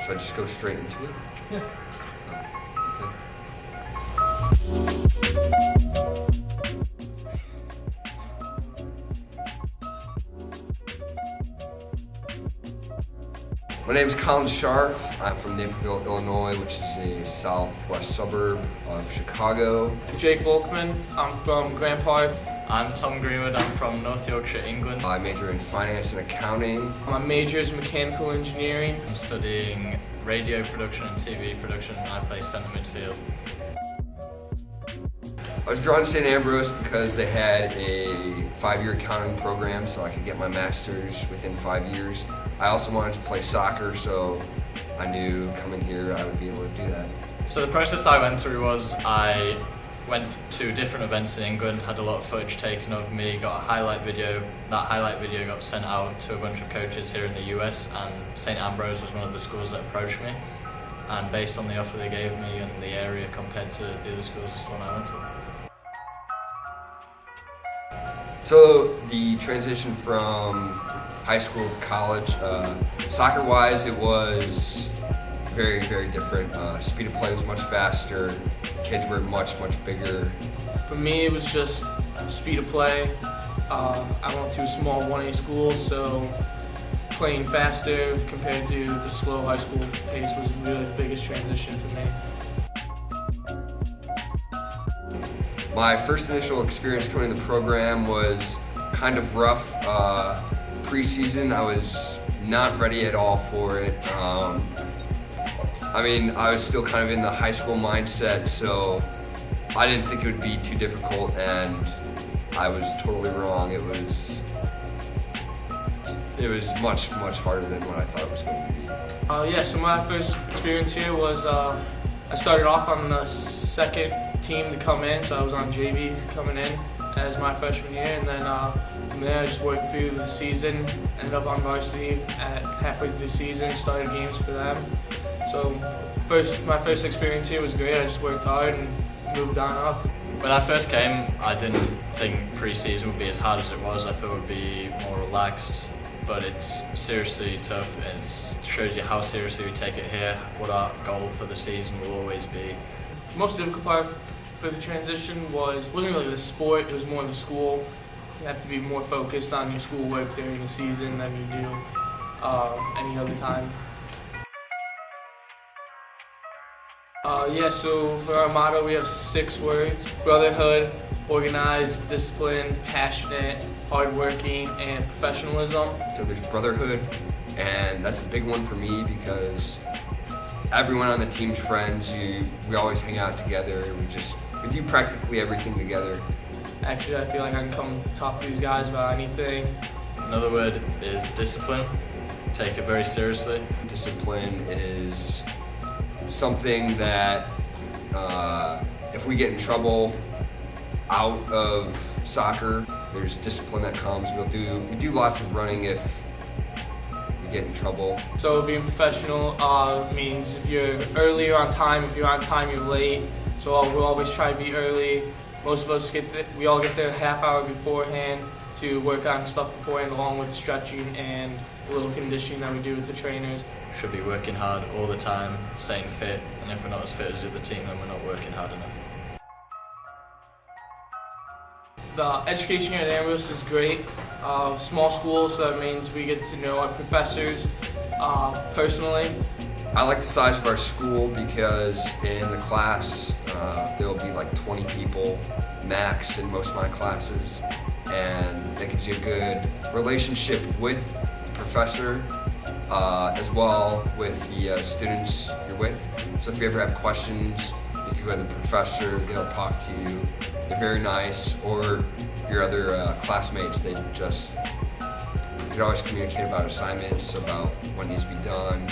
Should I just go straight into it? Yeah. Okay. My name is Colin Scharf. I'm from Naperville, Illinois, which is a southwest suburb of Chicago. Jake Volkman, I'm from Grant Park. I'm Tom Greenwood, I'm from North Yorkshire, England. I major in finance and accounting. My major is mechanical engineering. I'm studying radio production and TV production, and I play centre midfield. I was drawn to St Ambrose because they had a 5-year accounting program, so I could get my master's within 5 years. I also wanted to play soccer, so I knew coming here I would be able to do that. So the process I went through was I went to different events in England, had a lot of footage taken of me, got a highlight video. That highlight video got sent out to a bunch of coaches here in the US, and St Ambrose was one of the schools that approached me. And based on the offer they gave me and the area compared to the other schools, it's the one I went for. So the transition from high school to college, soccer-wise, it was very, very different. Speed of play was much faster. Kids were much, much bigger. For me, it was just speed of play. I went to a small 1A school, so playing faster compared to the slow high school pace was really the biggest transition for me. My first initial experience coming to the program was kind of rough. Preseason, I was not ready at all for it. I was still kind of in the high school mindset, so I didn't think it would be too difficult, and I was totally wrong. It was much, much harder than what I thought it was going to be. So my first experience here was I started off on the second team to come in, so I was on JV coming in as my freshman year, and then from there I just worked through the season, ended up on varsity at halfway through the season, started games for them. So my first experience here was great. I just worked hard and moved on up. When I first came, I didn't think pre-season would be as hard as it was. I thought it would be more relaxed, but it's seriously tough, and it shows you how seriously we take it here, what our goal for the season will always be. The most difficult part for the transition wasn't really the sport, it was more the school. You have to be more focused on your schoolwork during the season than you do any other time. So for our motto we have 6 words: brotherhood, organized, disciplined, passionate, hardworking, and professionalism. So there's brotherhood, and that's a big one for me because everyone on the team's friends. We always hang out together. We do practically everything together. Actually, I feel like I can come talk to these guys about anything. Another word is discipline. Take it very seriously. Discipline is something that if we get in trouble out of soccer, there's discipline that comes. We do lots of running if we get in trouble. So being professional means if you're early, you're on time. If you're on time, you're late. So we'll always try to be early. Most of us we all get there a half hour beforehand to work on stuff beforehand, along with stretching and a little conditioning that we do with the trainers. Should be working hard all the time, staying fit, and if we're not as fit as the other team, then we're not working hard enough. The education here at Ambrose is great. Small school, so that means we get to know our professors personally. I like the size of our school because in the class there'll be like 20 people max in most of my classes, and that gives you a good relationship with the professor as well with the students you're with. So if you ever have questions, you can go to the professor, they'll talk to you. They're very nice, or your other classmates, you can always communicate about assignments, about what needs to be done.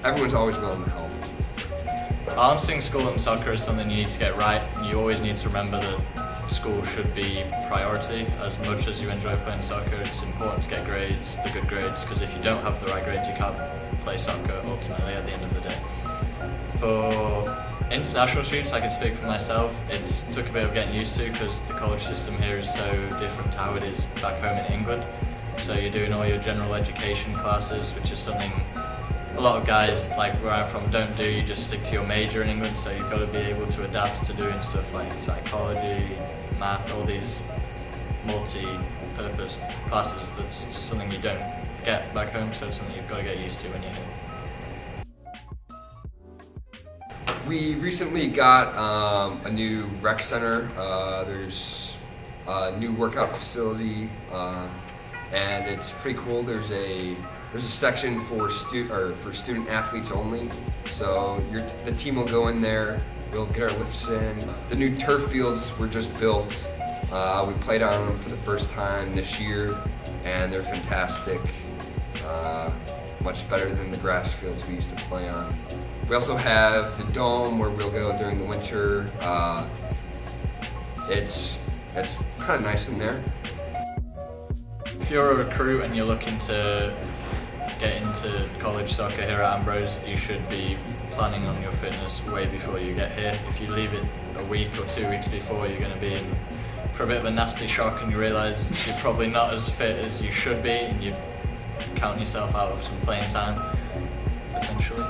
Everyone's always willing to help. Balancing school and soccer is something you need to get right, and you always need to remember that school should be priority. As much as you enjoy playing soccer, it's important to get grades, the good grades, because if you don't have the right grades, you can't play soccer ultimately at the end of the day. For international students, I can speak for myself. It took a bit of getting used to because the college system here is so different to how it is back home in England. So you're doing all your general education classes, which is something a lot of guys, like where I'm from, don't do. You just stick to your major in England, so you've got to be able to adapt to doing stuff like psychology, math, all these multi-purpose classes. That's just something you don't get back home, so it's something you've got to get used to when you're here. We recently got a new rec center. There's a new workout facility, and it's pretty cool. There's a section for student athletes only. So the team will go in there. We'll get our lifts in. The new turf fields were just built. We played on them for the first time this year, and they're fantastic. Much better than the grass fields we used to play on. We also have the dome where we'll go during the winter. It's kind of nice in there. If you're a recruit and you're looking to get into college soccer here at Ambrose, you should be planning on your fitness way before you get here. If you leave it a week or 2 weeks before, you're going to be in for a bit of a nasty shock and you realise you're probably not as fit as you should be, and you count yourself out of some playing time, potentially.